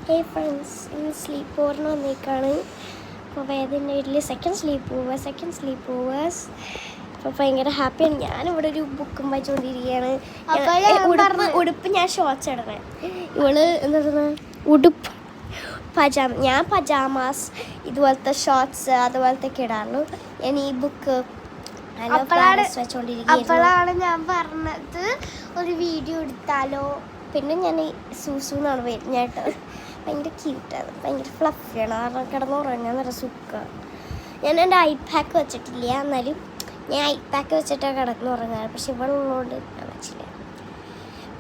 ഹേ friends, ഇന്ന് sleep ഓവറിന് വന്നേക്കാണ്. അപ്പോൾ വേദൻ്റെ വീട്ടിൽ സെക്കൻഡ് സ്ലീപ്പ് ഓവേഴ്സ്. അപ്പോൾ ഭയങ്കര ഹാപ്പിയാണ്. ഞാനിവിടെ ഒരു ബുക്കും വായിച്ചുകൊണ്ടിരിക്കുകയാണ്. ഉടുപ്പ് ഞാൻ ഷോർട്സ് ഇടണേ, ഇവള് എന്താ പറയുക ഉടുപ്പ് പജാമ. ഞാൻ പജാമാസ് ഇതുപോലത്തെ ഷോർട്സ് അതുപോലത്തെ ഒക്കെ ഇടാറുള്ളൂ. ഞാൻ ഈ ബുക്ക് അപ്പോഴാണ് ഞാൻ പറഞ്ഞത് ഒരു വീഡിയോ എടുത്താലോ. പിന്നെ ഞാൻ സൂസു എന്നാണ് വരുന്നേട്ടോ. ഭയങ്കര ക്യൂട്ടാണ്, ഭയങ്കര ഫ്ലഫിയാണ്. കാരണം കിടന്നുറങ്ങാൻ നല്ല സുഖമാണ്. ഞാൻ എൻ്റെ ഐപാക്ക് വെച്ചിട്ടില്ല, എന്നാലും ഞാൻ ഐപാക്ക് വെച്ചിട്ടാണ് കിടന്നുറങ്ങാറ്. പക്ഷെ ഇവളുള്ളതുകൊണ്ട് ഞാൻ വെച്ചില്ല.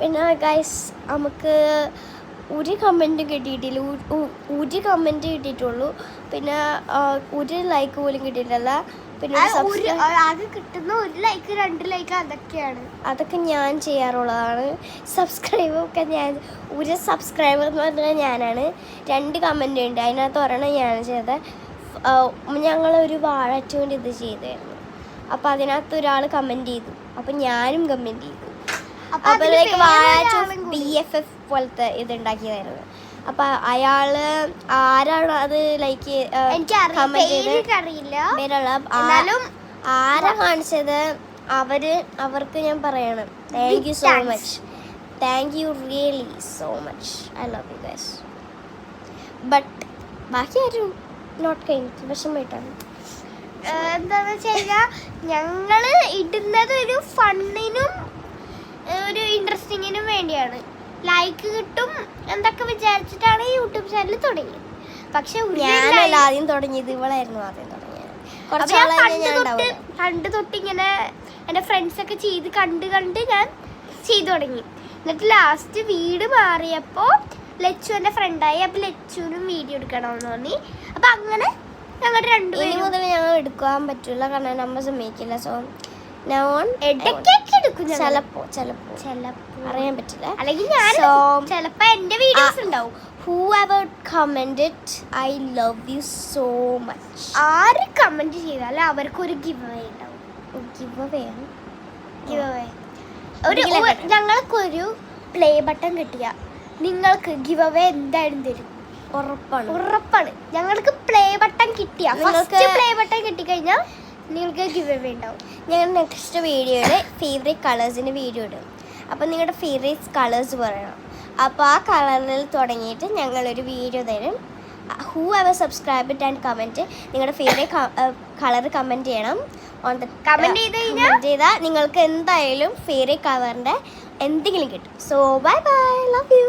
പിന്നെ ഗൈസ്, നമുക്ക് ഒരു കമൻറ്റും കിട്ടിയിട്ടില്ല. ഒരു കമൻറ്റ് കിട്ടിയിട്ടുള്ളൂ. പിന്നെ ഒരു ലൈക്ക് പോലും കിട്ടിയിട്ടില്ല. പിന്നെ ആകെ കിട്ടുന്ന 1 ലൈക്ക് 2 ലൈക്ക് അതൊക്കെ ഞാൻ ചെയ്യാറുള്ളതാണ്. സബ്സ്ക്രൈബൊക്കെ ഞാൻ ഒരു സബ്സ്ക്രൈബർ എന്ന് പറഞ്ഞാൽ ഞാനാണ്. 2 കമൻ്റ് ഉണ്ട്, അതിനകത്ത് ഒരെണ്ണം ഞാൻ ചെയ്തത്. ഞങ്ങളൊരു വാഴച്ചുകൊണ്ട് ഇത് ചെയ്തായിരുന്നു. അപ്പോൾ അതിനകത്ത് ഒരാൾ കമൻറ്റ് ചെയ്തു, അപ്പം ഞാനും കമൻറ്റ് ചെയ്തു. അപ്പോൾ വാഴച്ചു BFF പോലത്തെ ഇതുണ്ടാക്കിയതായിരുന്നു. അപ്പം അയാൾ ആരാണ് അത് ലൈക്ക് ആരാ കാണിച്ചത് അവർക്ക് ഞാൻ പറയണം thank you so much. Thank you really so much. I love you guys. But ബാക്കി ആരും നോട്ട് കഴിഞ്ഞിട്ട് വിഷമമായിട്ടാണ്. എന്താണെന്ന് വെച്ച് കഴിഞ്ഞാൽ ഞങ്ങൾ ഇടുന്നത് ഒരു ഫണ്ണിനും ഒരു ഇൻട്രസ്റ്റിങ്ങിനും വേണ്ടിയാണ്. ലൈക്ക് കിട്ടും എന്തൊക്കെ വിചാരിച്ചിട്ടാണ് ഈ യൂട്യൂബ് ചാനൽ തുടങ്ങിയത്. പക്ഷെ ഞാനല്ല ആദ്യം തുടങ്ങിയത്, ഇവളായിരുന്നു ആദ്യം തുടങ്ങിയത്. പണ്ട് തൊട്ട് ഇങ്ങനെ എൻ്റെ ഫ്രണ്ട്സൊക്കെ ചെയ്ത് കണ്ട് ഞാൻ ചെയ്തു തുടങ്ങി. എന്നിട്ട് ലാസ്റ്റ് വീട് മാറിയപ്പോൾ ലച്ചു എൻ്റെ ഫ്രണ്ടായി. അപ്പം ലച്ചുവിനും വീഡിയോ എടുക്കണമെന്ന് തോന്നി. അപ്പം അങ്ങനെ ഞങ്ങൾ രണ്ടുപേരും മുതൽ ഞങ്ങൾ എടുക്കാൻ പറ്റില്ല, കാരണം നമ്മ സമ്മതിക്കില്ല. സോ ചിലപ്പോ അറിയാൻ പറ്റില്ല. അല്ലെങ്കിൽ ഞാൻ ചിലപ്പോ എന്റെ വീഡിയോസ് ഉണ്ടാവും. Whoever commented, I love you so much. ആര് കമന്റ് ചെയ്താലും അവർക്ക് ഒരു ഗിവ് അവേ ഉണ്ടാവും. ഞങ്ങൾക്കൊരു പ്ലേ ബട്ടൺ കിട്ടിയ നിങ്ങൾക്ക് ഗിവ് അവേ എന്തായാലും തരും. ഉറപ്പാണ്. ഞങ്ങൾക്ക് പ്ലേ ബട്ടൺ കിട്ടിയ പ്ലേ ബട്ടൺ കിട്ടിക്കഴിഞ്ഞാൽ നിങ്ങൾക്ക് ഗിവ് അവേ ഉണ്ടാവും. ഞങ്ങൾ നെക്സ്റ്റ് വീഡിയോയിൽ ഫേവറേറ്റ് കളേഴ്സിൻ്റെ വീഡിയോ ഇടും. അപ്പോൾ നിങ്ങളുടെ ഫേവറേറ്റ് കളേഴ്സ് പറയണം. അപ്പോൾ ആ കളറിൽ തുടങ്ങിയിട്ട് ഞങ്ങളൊരു വീഡിയോ തരും. Who ever subscribe and comment നിങ്ങളുടെ ഫേവറേറ്റ് കളർ കമൻറ്റ് ചെയ്യണം. കമൻറ്റ് ചെയ്താൽ നിങ്ങൾക്ക് എന്തായാലും ഫേവറേറ്റ് കളറിൻ്റെ എന്തെങ്കിലും കിട്ടും. So bye bye, love you.